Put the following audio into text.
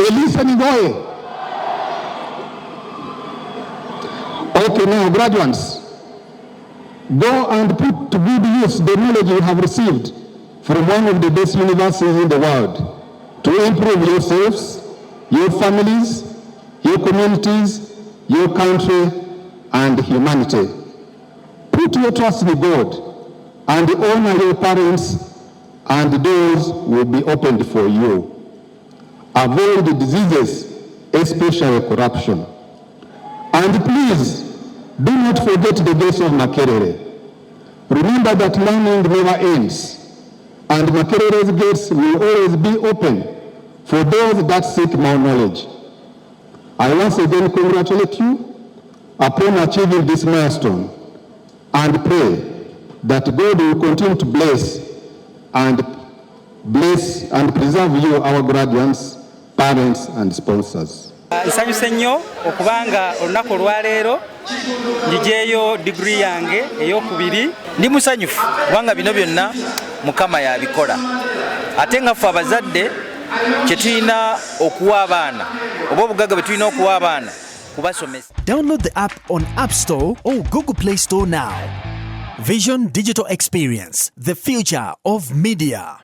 listening oil. Okay, now graduates, go and put to good use the knowledge you have received from one of the best universities in the world to improve yourselves, your families, your communities, your country, and humanity. Put your trust in God and honor your parents, and doors will be opened for you. Avoid diseases, especially corruption. And please, do not forget the gates of Makerere. Remember that learning never ends, and Makerere's gates will always be open for those that seek more knowledge. I once again congratulate you upon achieving this milestone and pray that God will continue to bless and preserve you, our graduates, parents, and sponsors. Nsanyuse nnyo okubanga olunaku olwaleero njijeeyo degree yange ey'okubiri. Ndi musanyufu kubanga bino byonna Mukama yabikola. Ate nga ffe abazadde kye tulina okuwa abaana oba obugagga bwe tulina okuwa abaana kubasomesa. Download the app on App Store or Google Play Store now. Vision Digital Experience, the future of media.